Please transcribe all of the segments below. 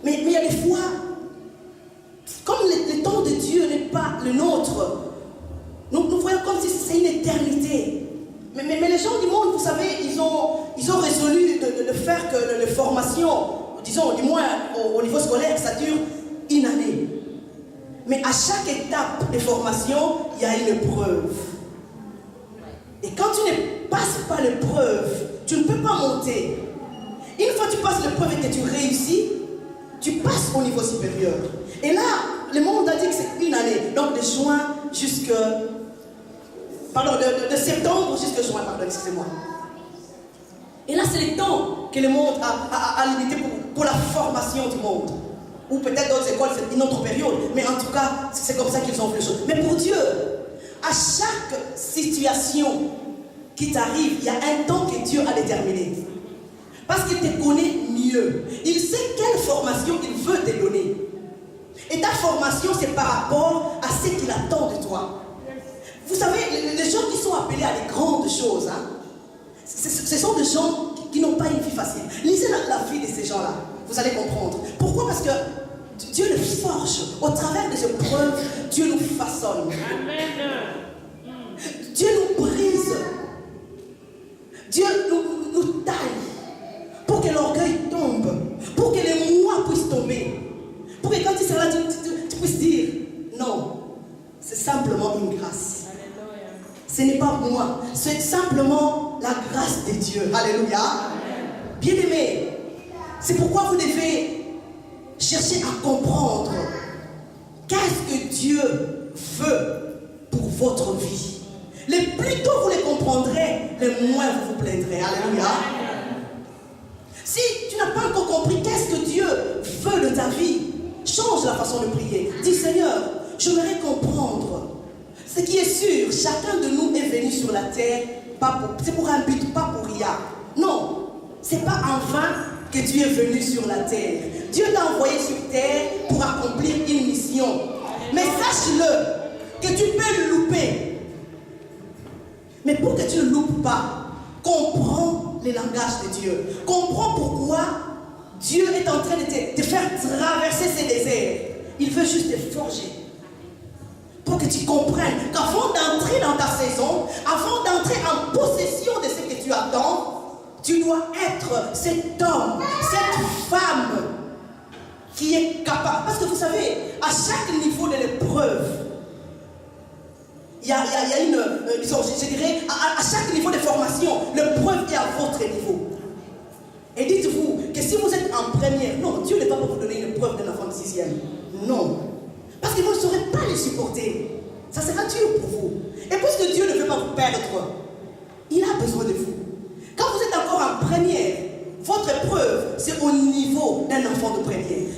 Mais il y a des fois, comme le temps de Dieu n'est pas le nôtre, nous voyons comme si c'est une éternité. Mais les gens du monde, vous savez, ils ont résolu de faire que les formations, disons du moins au niveau scolaire, ça dure une année. Mais à chaque étape de formation, il y a une épreuve. Et quand tu ne passes pas l'épreuve, tu ne peux pas monter. Une fois que tu passes l'épreuve et que tu réussis, tu passes au niveau supérieur. Et là, le monde a dit que c'est une année. Donc de juin jusqu'à... Pardon, de septembre jusqu'à juin, pardon, excusez-moi. Et là, c'est le temps que le monde a limité pour la formation du monde. Ou peut-être d'autres écoles, c'est une autre période. Mais en tout cas, c'est comme ça qu'ils ont vu les choses. Mais pour Dieu, à chaque situation qui t'arrive, il y a un temps que Dieu a déterminé. Parce qu'il te connaît mieux. Il sait quelle formation il veut te donner. Et ta formation, c'est par rapport à ce qu'il attend de toi. Vous savez, les gens qui sont appelés à des grandes choses, hein, ce sont des gens qui n'ont pas une vie facile. Lisez la vie de ces gens-là. Vous allez comprendre. Pourquoi? Parce que Dieu le forge. Au travers des épreuves, Dieu nous façonne. Amen. Dieu nous brise. Dieu nous taille. Pour que l'orgueil tombe. Pour que les moi puissent tomber. Pour que quand tu seras là, tu puisses dire non. C'est simplement une grâce. Ce n'est pas moi. C'est simplement la grâce de Dieu. Alléluia. Bien-aimés, c'est pourquoi vous devez chercher à comprendre qu'est-ce que Dieu veut pour votre vie. Le plus tôt vous le comprendrez, le moins vous vous plaindrez. Alléluia. Si tu n'as pas encore compris qu'est-ce que Dieu veut de ta vie, change la façon de prier. Dis Seigneur, j'aimerais comprendre. Ce qui est sûr, chacun de nous est venu sur la terre, c'est pour un but, pas pour rien. Non, c'est pas en vain que Dieu est venu sur la terre. Dieu t'a envoyé sur terre pour accomplir une mission. Mais sache-le, que tu peux le louper. Mais pour que tu ne loupes pas, comprends le langage de Dieu. Comprends pourquoi Dieu est en train de te faire traverser ces déserts. Il veut juste te forger. Pour que tu comprennes qu'avant d'entrer dans ta saison, avant d'entrer en possession de ce que tu attends, tu dois être cet homme, cette femme qui est capable. Parce que vous savez, à chaque niveau de l'épreuve, il y a une, disons, je dirais, à chaque niveau de formation, l'épreuve est à votre niveau. Et dites-vous que si vous êtes en première, non, Dieu ne va pas vous donner une épreuve d'un enfant de 6e. Non. Parce que vous ne saurez pas les supporter. Ça sera dur pour vous. Et puisque Dieu ne veut pas vous perdre, il a besoin de vous. Quand vous êtes encore en première, votre épreuve, c'est au niveau d'un enfant de première.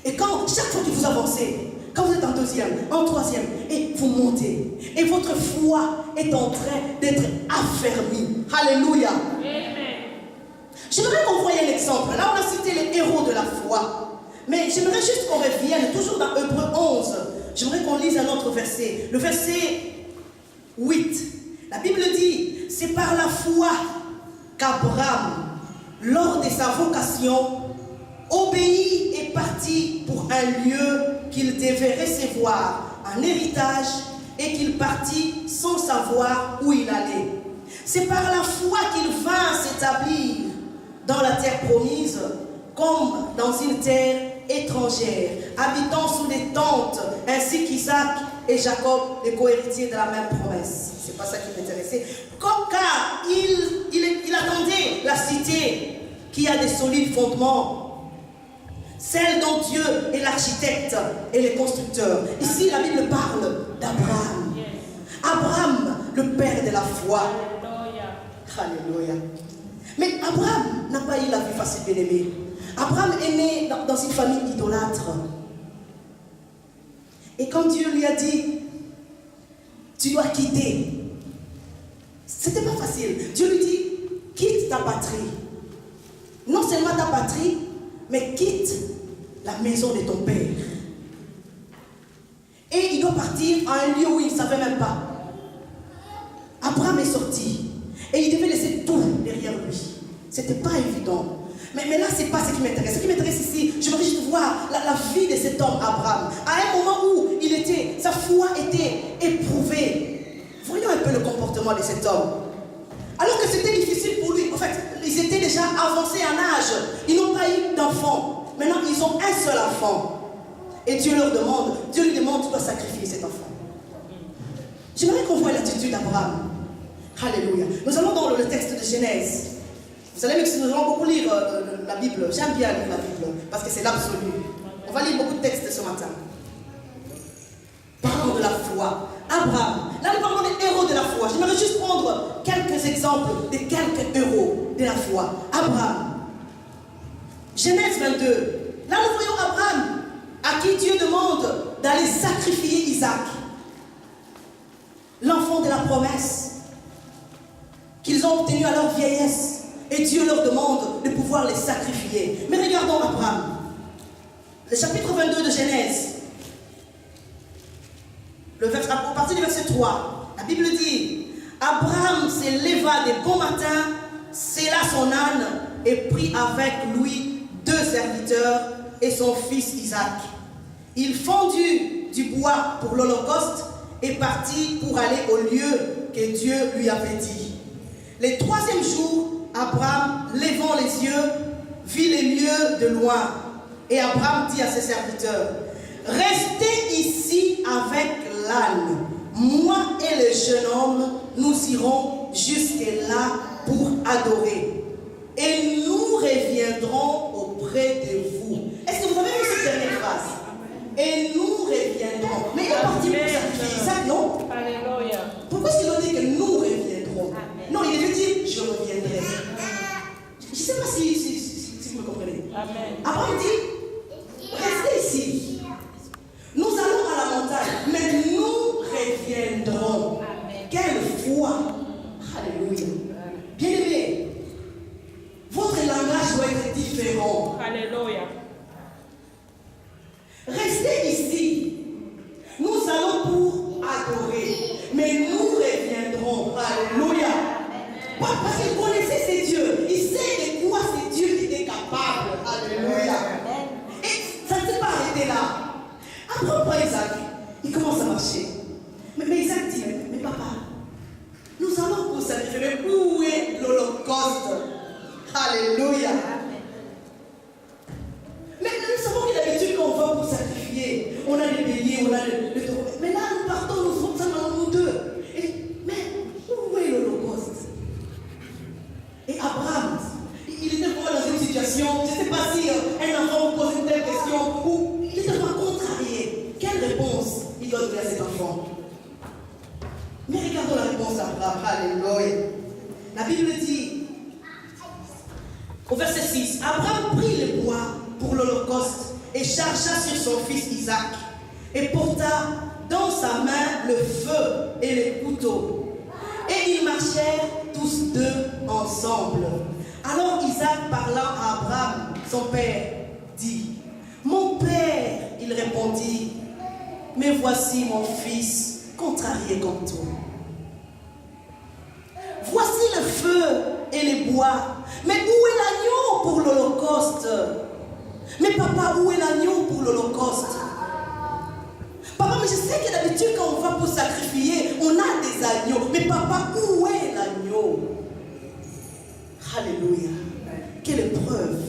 Et quand, chaque fois que vous avancez, quand vous êtes en deuxième, en troisième, et vous montez, et votre foi est en train d'être affermie. Alléluia. J'aimerais qu'on voie un exemple. Là, on a cité les héros de la foi. Mais j'aimerais juste qu'on revienne, toujours dans Hébreux 11. J'aimerais qu'on lise un autre verset. Le verset 8. La Bible dit, c'est par la foi qu'Abraham, lors de sa vocation, obéit et partit pour un lieu qu'il devait recevoir en héritage et qu'il partit sans savoir où il allait. C'est par la foi qu'il vint s'établir dans la terre promise, comme dans une terre étrangère, habitant sous des tentes, ainsi qu'Isaac et Jacob, les co-héritiers de la même promesse. C'est pas ça qui m'intéressait. Car il attendait la cité qui a des solides fondements, celle dont Dieu est l'architecte et le constructeur. Ici, la Bible parle d'Abraham. Abraham, le père de la foi. Alléluia. Mais Abraham n'a pas eu la vie facile, bien aimé. Abraham est né dans une famille idolâtre. Et quand Dieu lui a dit, tu dois quitter, c'était pas facile. Dieu lui dit, quitte ta patrie. Non seulement ta patrie, mais quitte la maison de ton père. Et il doit partir à un lieu où il ne savait même pas. Abraham est sorti. Et il devait laisser tout derrière lui. C'était pas évident. Mais là, c'est pas ce qui m'intéresse. Ce qui m'intéresse ici, l'histoire, la vie de cet homme Abraham. À un moment où sa foi était éprouvée. Voyons un peu le comportement de cet homme. Alors que c'était difficile pour lui, en fait, ils étaient déjà avancés en âge. Ils n'ont pas eu d'enfant. Maintenant, ils ont un seul enfant. Et Dieu lui demande, tu dois sacrifier cet enfant. J'aimerais qu'on voit l'attitude d'Abraham. Alléluia. Nous allons dans le texte de Genèse. Vous savez que nous allons beaucoup lire la Bible. J'aime bien lire la Bible parce que c'est l'absolu. On va lire beaucoup de textes ce matin. Parlons de la foi. Abraham. Là, nous parlons des héros de la foi. J'aimerais juste prendre quelques exemples de quelques héros de la foi. Abraham. Genèse 22. Là, nous voyons Abraham à qui Dieu demande d'aller sacrifier Isaac. L'enfant de la promesse qu'ils ont obtenu à leur vieillesse. Et Dieu leur demande de pouvoir les sacrifier. Mais regardons Abraham. Le chapitre 22 de Genèse. À partir du verset 3. La Bible dit, Abraham s'éleva des bons matins, scella son âne et prit avec lui 2 serviteurs et son fils Isaac. Il fendit du bois pour l'Holocauste et partit pour aller au lieu que Dieu lui avait dit. Le 3e jour, Abraham, levant les yeux, vit les lieux de loin. Et Abraham dit à ses serviteurs, restez ici avec l'âne. Moi et le jeune homme, nous irons jusque-là pour adorer. Et nous reviendrons auprès de vous. Est-ce que vous avez vu cette dernière phrase? Et nous reviendrons. Mais il est parti pour sacrifier Isaac, non? Alléluia. Pourquoi est-ce qu'il a dit que nous reviendrons? Non, il devait dire je reviendrai. Je ne sais pas si vous me comprenez. Amen. Abraham dit restez ici. Nous allons à la montagne, mais nous reviendrons. Amen. Quelle foi! Alléluia. Bien-aimés, votre langage doit être différent. Alléluia. Restez ici. Nous allons pour adorer, mais nous reviendrons. Alléluia. Parce qu'il connaissait ses dieux. Il sait de quoi ses dieux étaient capables. Alléluia. Et ça ne s'est pas arrêté là. Après, pas Isaac, il commence à marcher. Mais Isaac dit, mais papa, nous allons pour sacrifier. Où est l'Holocauste? Alléluia. Mais nous savons que d'habitude, quand on va pour sacrifier, on a des béliers, on a le taureau. Mais là, nous partons, nous sommes seulement nous deux. Mais où est l'Holocauste? Et Abraham, il était vraiment dans une situation, je ne sais pas si un enfant vous pose une telle question, ou il était vraiment contrarié. Quelle réponse il doit donner à cet enfant? Mais regardons la réponse d'Abraham. Alléluia. La Bible dit, au verset 6, Abraham prit le bois pour l'Holocauste et chargea sur son fils Isaac et porta dans sa main le feu et les couteaux. Et ils marchèrent tous deux ensemble. Alors Isaac parlant à Abraham, son père, dit, mon père, il répondit, mais voici mon fils, contrarié comme toi. Voici le feu et les bois, mais où est l'agneau pour l'Holocauste? Mais papa, où est l'agneau pour l'Holocauste? Papa, mais je sais que d'habitude quand on va pour sacrifier, on a des agneaux. Mais papa, où est l'agneau? Alléluia. Quelle épreuve.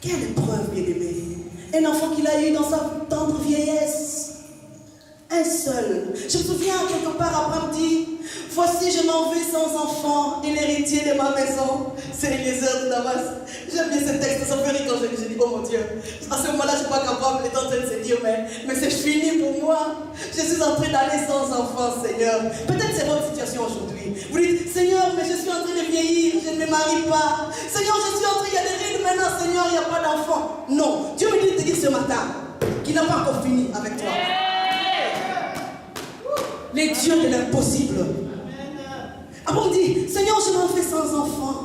Quelle épreuve, bien-aimé. Un enfant qu'il a eu dans sa tendre vieillesse. Un seul. Je me souviens, quelque part, Abraham dit, voici, je m'en vais sans enfant, et l'héritier de ma maison, c'est Eliezer de Damas. J'aime bien ce texte, ça me fait rire quand je dis, oh mon Dieu. À ce moment-là, je crois qu'Abraham est en train de se dire, mais c'est fini pour moi. Je suis en train d'aller sans enfant, Seigneur. Peut-être c'est votre situation aujourd'hui. Vous dites, Seigneur, mais je suis en train de vieillir, je ne me marie pas. Seigneur, je suis en train, il y a des rides maintenant, Seigneur, il n'y a pas d'enfant. Non, Dieu me dit de te dire ce matin qu'il n'a pas encore fini avec toi. Les dieux de l'impossible. Abraham dit, Seigneur, je m'en fais sans enfant.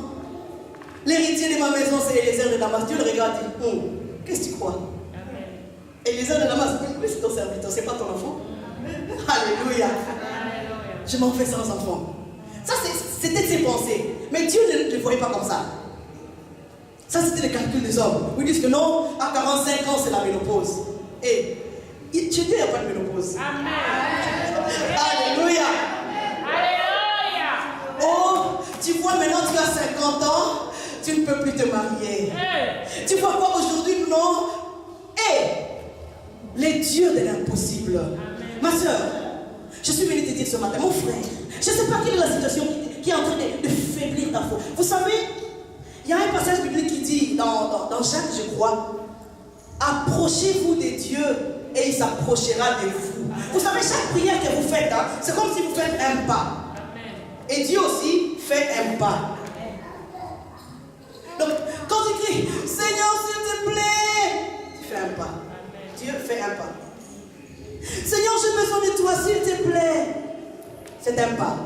L'héritier de ma maison, c'est Eliezer de Damas. Dieu le regarde et dit, qu'est-ce que tu crois? Eliezer de Damas, oui, c'est ton serviteur, c'est pas ton enfant. Alléluia. Je m'en fais sans enfant. Ça, c'était ses pensées. Mais Dieu ne le voyait pas comme ça. Ça, c'était le calcul des hommes. Ils disent que non, à 45 ans, c'est la ménopause. Et chez Dieu, il n'y a pas de ménopause. Amen. Alléluia. Alléluia. Oh, tu vois, maintenant tu as 50 ans, tu ne peux plus te marier. Tu vois quoi aujourd'hui, non? Les dieux de l'impossible. Ma soeur, je suis venue te dire ce matin, mon frère, je ne sais pas quelle est la situation qui est en train de faiblir ta foi. Vous savez, il y a un passage biblique qui dit, dans Jacques, je crois, approchez-vous des dieux et il s'approchera de vous. Vous savez, chaque prière que vous faites, hein, c'est comme si vous faites un pas. Et Dieu aussi fait un pas. Donc, quand tu cries, Seigneur, s'il te plaît, tu fais un pas. Dieu fait un pas. Seigneur, j'ai besoin de toi, s'il te plaît. C'est un pas.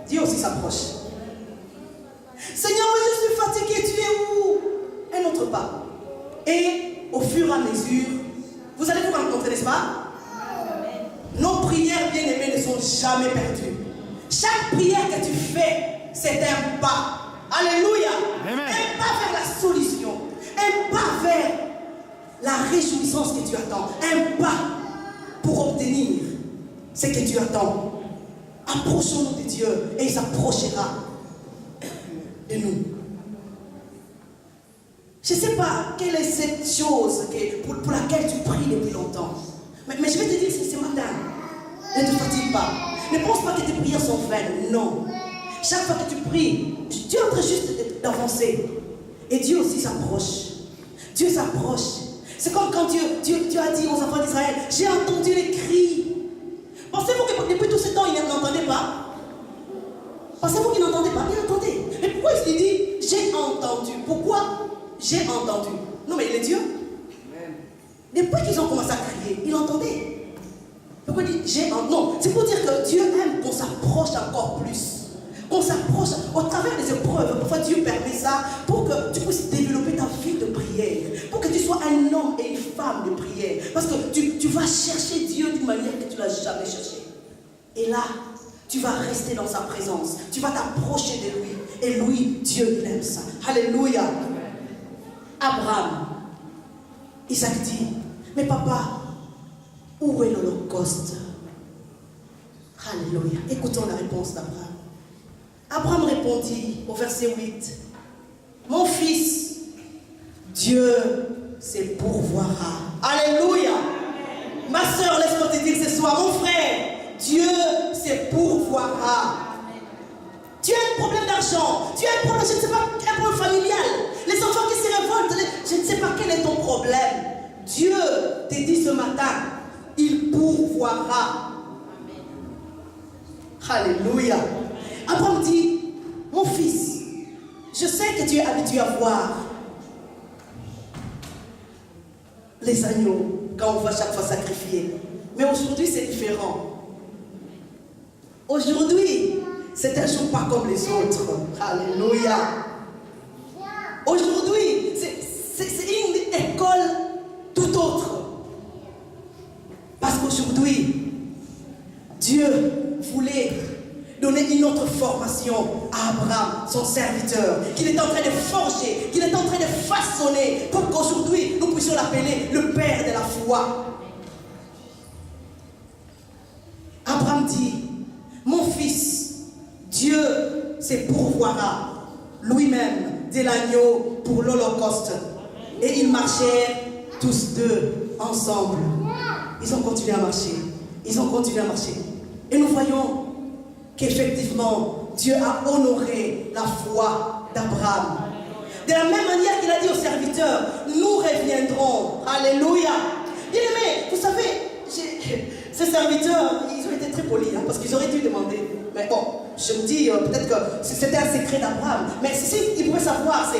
Dieu aussi s'approche. Seigneur, je suis fatigué, tu es où? Un autre pas. Et au fur et à mesure, vous allez vous rencontrer, n'est-ce pas? Nos prières, bien-aimées, ne sont jamais perdues. Chaque prière que tu fais, c'est un pas. Alléluia. Amen. Un pas vers la solution. Un pas vers la réjouissance que tu attends. Un pas pour obtenir ce que tu attends. Approchons-nous de Dieu et il s'approchera de nous. Je ne sais pas quelle est cette chose pour laquelle tu pries depuis longtemps. Mais je vais te dire ce matin, ne te fatigue pas. Ne pense pas que tes prières sont vaines. Non. Chaque fois que tu pries, tu es en train juste d'avancer. Et Dieu aussi s'approche. Dieu s'approche. C'est comme quand Dieu a dit aux enfants d'Israël, j'ai entendu les cris. Pensez-vous que depuis tout ce temps, il n'entendait pas? Pensez-vous qu'il n'entendait pas? Il entendait. Mais pourquoi il dit, j'ai entendu? Pourquoi j'ai entendu? Non, mais il est Dieu. Depuis qu'ils ont commencé à crier, il entendait. Pourquoi il dit, j'ai entendu? Non, c'est pour dire que Dieu aime qu'on s'approche encore plus. On s'approche au travers des épreuves. Parfois Dieu permet ça pour que tu puisses développer ta vie de prière. Pour que tu sois un homme et une femme de prière. Parce que tu vas chercher Dieu d'une manière que tu ne l'as jamais cherché. Et là, tu vas rester dans sa présence. Tu vas t'approcher de lui. Et lui, Dieu, il aime ça. Alléluia. Abraham, Isaac dit, mais papa, où est l'Holocauste? Alléluia. Écoutons la réponse d'Abraham. Abraham répondit au verset 8, mon fils, Dieu se pourvoira. Alléluia. Ma soeur, laisse-moi te dire ce soir, mon frère, Dieu se pourvoira. Tu as un problème d'argent, tu as un problème, je ne sais pas, un problème familial, les enfants qui se révoltent, je ne sais pas quel est ton problème. Dieu te dit ce matin, il pourvoira. Alléluia. Abraham dit, mon fils, je sais que tu es habitué à voir les agneaux quand on va chaque fois sacrifier. Mais aujourd'hui, c'est différent. Aujourd'hui, c'est un jour pas comme les autres. Alléluia. Aujourd'hui, c'est une école tout autre. Parce qu'aujourd'hui, Dieu voulait donner une autre formation à Abraham, son serviteur, qu'il est en train de forger, qu'il est en train de façonner pour qu'aujourd'hui nous puissions l'appeler le père de la foi. Abraham dit, mon fils, Dieu se pourvoira lui-même de l'agneau pour l'Holocauste. Et ils marchèrent tous deux ensemble. Ils ont continué à marcher. Ils ont continué à marcher. Et nous voyons qu'effectivement, Dieu a honoré la foi d'Abraham. De la même manière qu'il a dit aux serviteurs, nous reviendrons. Alléluia. Bien-aimés, vous savez, ces serviteurs, ils ont été très polis, hein, parce qu'ils auraient dû demander. Mais bon, je me dis, peut-être que c'était un secret d'Abraham. Mais s'ils pouvaient savoir,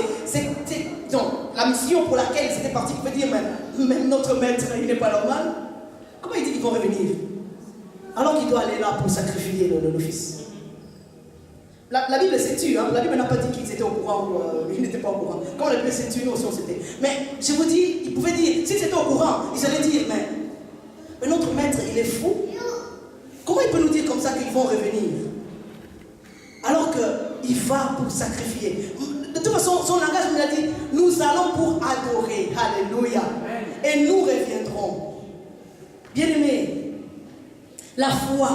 la mission pour laquelle ils étaient partis, ils pouvaient dire, mais notre maître, il n'est pas normal. Comment il dit qu'ils vont revenir? Alors qu'il doit aller là pour sacrifier le fils. La Bible s'est tue, hein? La Bible n'a pas dit qu'ils étaient au courant ou ils n'étaient pas au courant. Quand la Bible s'est tue, nous aussi on s'était. Mais je vous dis, ils pouvaient dire, s'ils étaient au courant, ils allaient dire, mais notre maître, il est fou. Comment il peut nous dire comme ça qu'ils vont revenir? Alors qu'il va pour sacrifier. De toute façon, son langage nous a dit, nous allons pour adorer. Alléluia. Et nous reviendrons. Bien-aimés, la foi,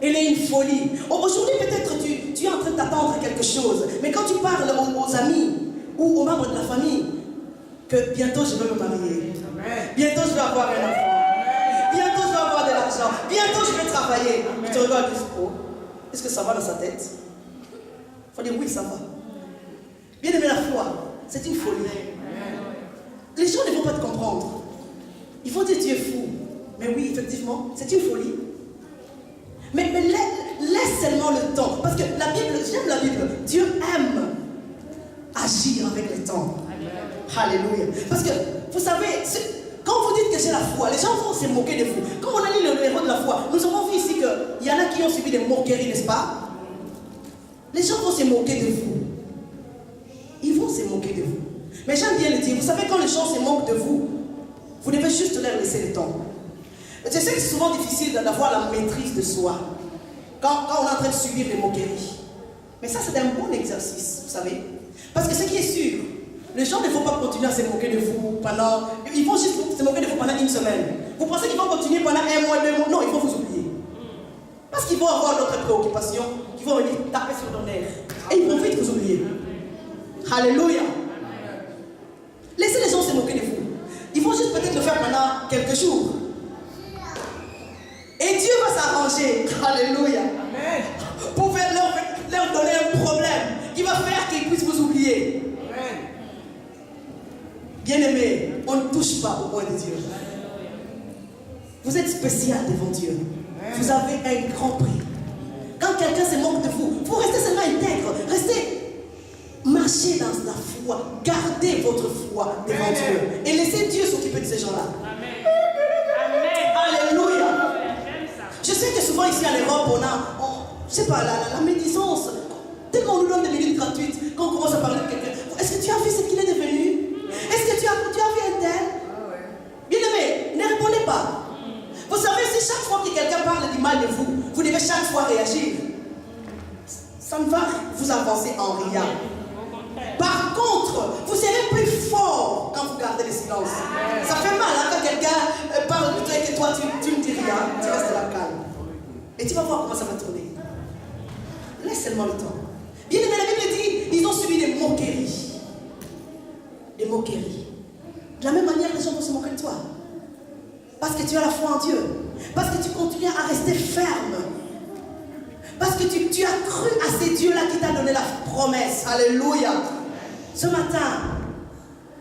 elle est une folie. Aujourd'hui, peut-être tu es en train d'attendre quelque chose. Mais quand tu parles aux amis ou aux membres de la famille, que bientôt je vais me marier. Bientôt je vais avoir un enfant. Bientôt je vais avoir de l'argent. Bientôt je vais travailler. Tu te regardes et tu dis, oh, est-ce que ça va dans sa tête? Il faut dire oui, ça va. Bien aimé, la foi, c'est une folie. Les gens ne vont pas te comprendre. Ils vont dire tu es fou. Mais oui, effectivement, c'est une folie. Mais laisse seulement le temps. Parce que la Bible, j'aime la Bible. Dieu aime agir avec le temps. Alléluia. Parce que, vous savez, quand vous dites que j'ai la foi, les gens vont se moquer de vous. Quand on a lu le héros de la foi, nous avons vu ici qu'il y en a qui ont subi des moqueries, n'est-ce pas? Les gens vont se moquer de vous. Ils vont se moquer de vous. Mais j'aime bien le dire, vous savez, quand les gens se moquent de vous, vous devez juste leur laisser le temps. Je sais que c'est souvent difficile d'avoir la maîtrise de soi quand on est en train de subir les moqueries. Mais ça, c'est un bon exercice, vous savez. Parce que ce qui est sûr, les gens ne vont pas continuer à se moquer de vous pendant... Ils vont juste se moquer de vous pendant une semaine. Vous pensez qu'ils vont continuer pendant 1 mois, 2 mois? Non, ils vont vous oublier. Parce qu'ils vont avoir d'autres préoccupations qui vont venir taper sur nos nerfs. Et ils vont vite vous oublier. Alléluia. Laissez les gens se moquer de vous. Ils vont juste peut-être le faire pendant quelques jours. Et Dieu va s'arranger. Alléluia. Amen. Pour leur donner un problème qui va faire qu'ils puissent vous oublier. Amen. Bien-aimés, on ne touche pas au point de Dieu. Vous êtes spécial devant Dieu. Vous avez un grand prix. Quand quelqu'un se moque de vous, vous restez seulement intègre. Marchez dans la foi. Gardez votre foi devant Dieu. Et laissez Dieu s'occuper de ces gens-là. Alléluia. Je sais que souvent ici en Europe, je sais pas, la médisance. Tellement on nous donne des minutes gratuites quand on commence à parler de quelqu'un. Est-ce que tu as vu ce qu'il est devenu? Est-ce que tu as vu un tel? Bien aimé, ne répondez pas. Vous savez, si chaque fois que quelqu'un parle du mal de vous, vous devez chaque fois réagir, ça ne va vous avancer en rien. Par contre, vous serez plus fort quand vous gardez le silence. Ça fait mal hein, quand quelqu'un parle de toi et que toi tu ne dis rien, tu restes là calme. Et tu vas voir comment ça va tourner. Laisse seulement le temps. Bien aimé, la Bible dit, ils ont subi des moqueries. Des moqueries. De la même manière, les gens vont se moquer de toi. Parce que tu as la foi en Dieu. Parce que tu continues à rester ferme. Parce que tu as cru à ces dieux-là qui t'a donné la promesse. Alléluia. Ce matin,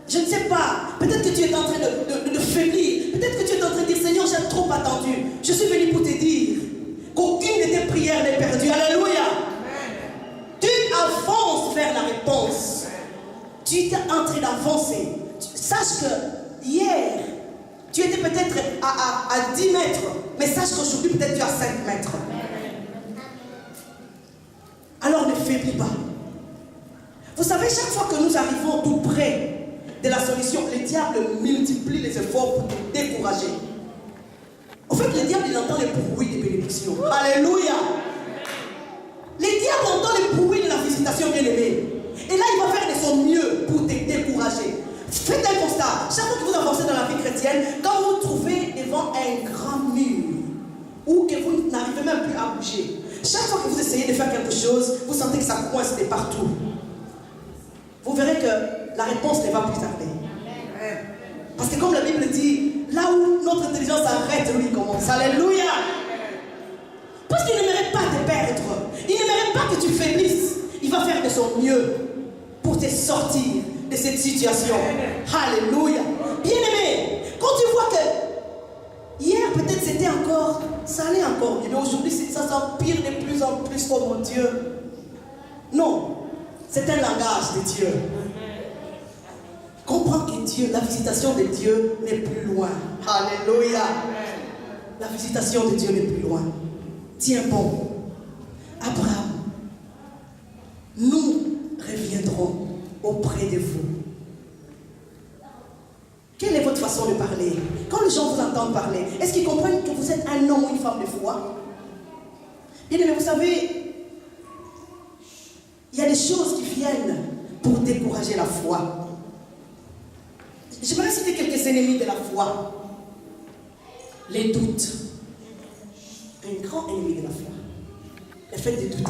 je ne sais pas, peut-être que tu es en train de faiblir. Peut-être que tu es en train de dire, Seigneur, j'ai trop attendu. Je suis venu pour te dire qu'aucune de tes prières n'est perdue. Alléluia. Tu avances vers la réponse. Tu es en train d'avancer. Sache que hier, tu étais peut-être à 10 mètres, mais sache qu'aujourd'hui, peut-être tu es à 5 mètres. Alors ne faiblis pas. Vous savez, chaque fois que nous arrivons tout près de la solution, le diable multiplie les efforts pour te décourager. En fait, le diable, il entend les bruits des bénédictions. Alléluia. Le diable entend les bruits de la visitation bien-aimée. Et là, il va faire de son mieux pour te décourager. Faites un constat. Chaque fois que vous avancez dans la vie chrétienne, quand vous vous trouvez devant un grand mur, ou que vous n'arrivez même plus à bouger, chaque fois que vous essayez de faire quelque chose, vous sentez que ça coince de partout. Vous verrez que la réponse ne va plus tarder. Parce que comme la Bible dit, là où notre intelligence s'arrête, lui commence. Alléluia. Parce qu'il ne mérite pas de perdre. Il ne mérite pas que tu faiblisses. Il va faire de son mieux pour te sortir de cette situation. Alléluia. Bien-aimé, quand tu vois que hier peut-être c'était encore, ça allait encore mieux, mais aujourd'hui ça s'empire de plus en plus, oh mon Dieu. Non, c'est un langage de Dieu. Comprends que Dieu, la visitation de Dieu n'est plus loin. Alléluia. La visitation de Dieu n'est plus loin. Tiens bon. Abraham, nous reviendrons auprès de vous. Quelle est votre façon de parler? Quand les gens vous entendent parler, est-ce qu'ils comprennent que vous êtes un homme ou une femme de foi? Bien aimé, vous savez, il y a des choses qui viennent pour décourager la foi. J'aimerais citer quelques ennemis de la foi. Les doutes. Un grand ennemi de la foi. Le fait de douter.